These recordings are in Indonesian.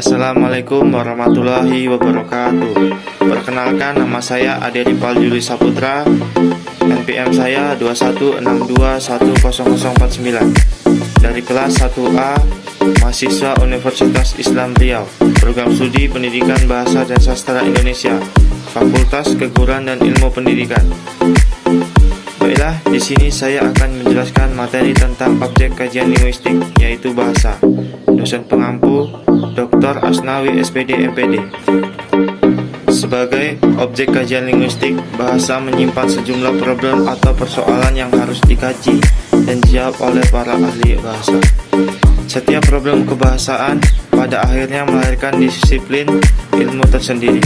Assalamualaikum warahmatullahi wabarakatuh. Perkenalkan, nama saya Ade Ripal Juli Saputra. NPM saya 21621049 dari kelas 1A, mahasiswa Universitas Islam Riau, program studi Pendidikan Bahasa dan Sastra Indonesia, Fakultas Keguruan dan Ilmu Pendidikan. Baiklah, di sini saya akan menjelaskan materi tentang objek kajian linguistik, yaitu bahasa. Dosen pengampu Dr. Asnawi SPD MPD. Sebagai objek kajian linguistik, bahasa menyimpan sejumlah problem atau persoalan yang harus dikaji dan dijawab oleh para ahli bahasa. Setiap problem kebahasaan pada akhirnya melahirkan disiplin ilmu tersendiri.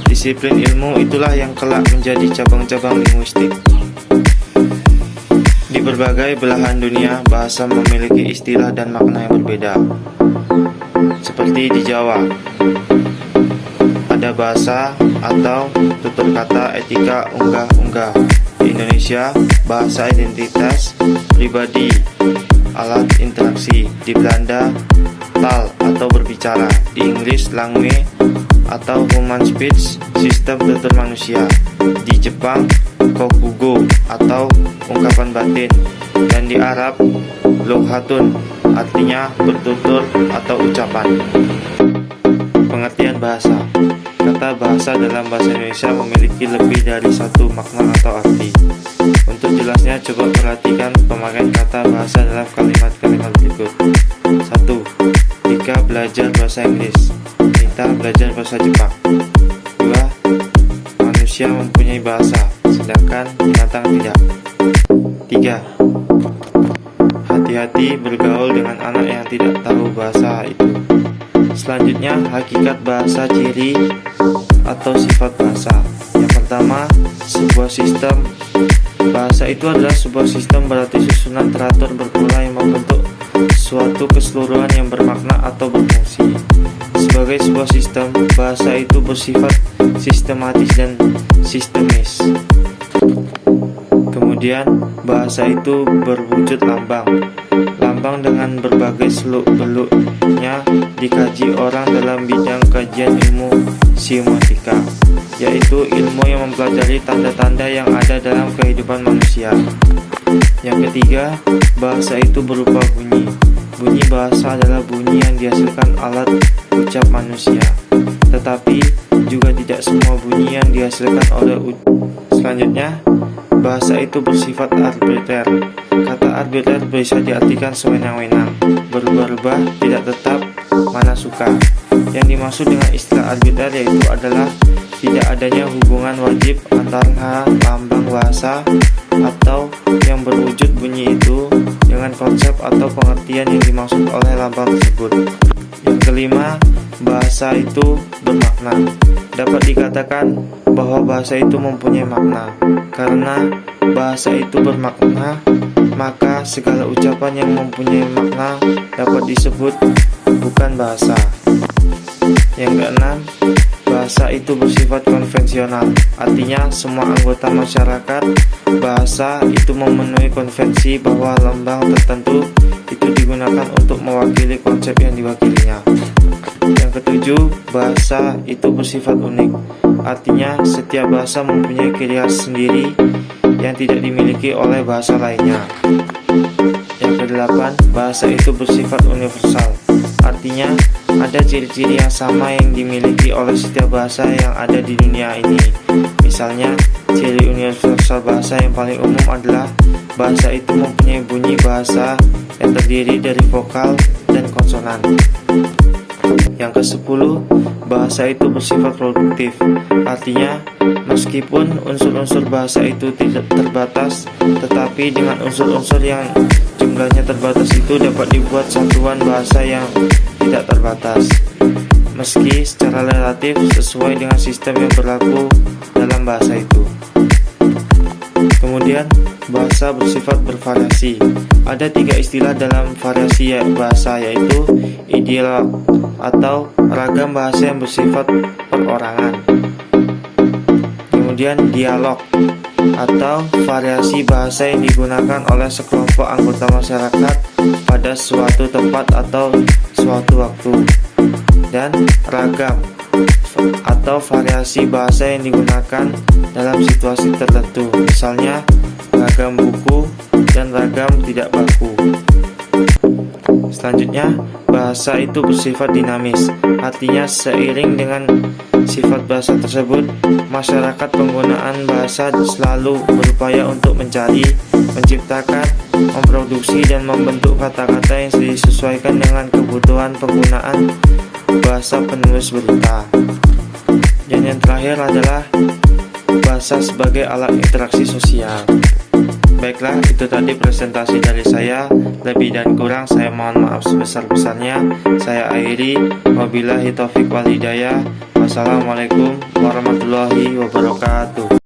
Disiplin ilmu itulah yang kelak menjadi cabang-cabang linguistik. Di berbagai belahan dunia, bahasa memiliki istilah dan makna yang berbeda. Seperti di Jawa, ada bahasa atau tutur kata etika unggah-unggah. Di Indonesia, bahasa identitas pribadi, alat interaksi. Di Belanda, taal atau berbicara. Di Inggris, langue atau human speech, sistem tutur manusia. Di Jepang, kokugo atau ungkapan batin. Dan di Arab, lughatun, artinya bertutur atau ucapan. Pengertian bahasa. Kata bahasa dalam bahasa Indonesia memiliki lebih dari satu makna atau arti. Untuk jelasnya, coba perhatikan pemakaian kata bahasa dalam kalimat-kalimat berikut. 1. Dika belajar bahasa Inggris, Nita belajar bahasa Jepang. 2. Manusia mempunyai bahasa, sedangkan binatang tidak. 3. Hati-hati bergaul dengan anak yang tidak tahu bahasa itu. Selanjutnya, hakikat bahasa, ciri atau sifat bahasa. Yang pertama, sebuah sistem. Bahasa itu adalah sebuah sistem, berarti susunan teratur berpola yang membentuk suatu keseluruhan yang bermakna atau berfungsi. Sebagai sebuah sistem, bahasa itu bersifat sistematis dan sistemis. Kemudian, bahasa itu berwujud lambang. Lambang dengan berbagai seluk-beluknya dikaji orang dalam bidang kajian ilmu semiotika, yaitu ilmu yang mempelajari tanda-tanda yang ada dalam kehidupan manusia. Yang ketiga, bahasa itu berupa bunyi. Bunyi bahasa adalah bunyi yang dihasilkan alat ucap manusia, tetapi juga tidak semua bunyi yang dihasilkan oleh Selanjutnya, bahasa itu bersifat arbiter. Kata arbiter bisa diartikan sewenang-wenang, berubah-ubah, tidak tetap, mana suka. Yang dimaksud dengan istilah arbiter yaitu adalah tidak adanya hubungan wajib antara lambang bahasa atau yang berwujud bunyi itu dengan konsep atau pengertian yang dimaksud oleh lambang tersebut. Yang kelima, bahasa itu bermakna. Dapat dikatakan bahwa bahasa itu mempunyai makna. Karena bahasa itu bermakna, maka segala ucapan yang mempunyai makna dapat disebut bukan bahasa. Yang keenam, bahasa itu bersifat konvensional. Artinya semua anggota masyarakat bahasa itu memenuhi konvensi bahwa lambang tertentu itu digunakan untuk mewakili konsep yang diwakilinya. Yang ketujuh, bahasa itu bersifat unik. Artinya setiap bahasa mempunyai ciri khas sendiri yang tidak dimiliki oleh bahasa lainnya. Yang kedelapan, bahasa itu bersifat universal. Artinya ada ciri-ciri yang sama yang dimiliki oleh setiap bahasa yang ada di dunia ini. Misalnya, ciri universal bahasa yang paling umum adalah bahasa itu mempunyai bunyi bahasa yang terdiri dari vokal dan konsonan. Yang ke-10, bahasa itu bersifat produktif. Artinya, meskipun unsur-unsur bahasa itu tidak terbatas, tetapi dengan unsur-unsur yang jumlahnya terbatas itu dapat dibuat satuan bahasa yang tidak terbatas, meski secara relatif sesuai dengan sistem yang berlaku dalam bahasa itu. Kemudian, bahasa bersifat bervariasi. Ada 3 istilah dalam variasi bahasa, yaitu ideal atau ragam bahasa yang bersifat perorangan. Kemudian dialog atau variasi bahasa yang digunakan oleh sekelompok anggota masyarakat pada suatu tempat atau suatu waktu. Dan Kemudian ragam atau variasi bahasa yang digunakan dalam situasi tertentu, misalnya ragam buku dan ragam tidak baku. Selanjutnya, bahasa itu bersifat dinamis, artinya seiring dengan sifat bahasa tersebut, masyarakat penggunaan bahasa selalu berupaya untuk mencari, menciptakan, memproduksi, dan membentuk kata-kata yang disesuaikan dengan kebutuhan penggunaan bahasa penulis berita. Dan yang terakhir adalah bahasa sebagai alat interaksi sosial. Baiklah, itu tadi presentasi dari saya. Lebih dan kurang saya mohon maaf sebesar-besarnya. Saya akhiri. Wabillahi taufiq wal hidayah. Wassalamualaikum warahmatullahi wabarakatuh.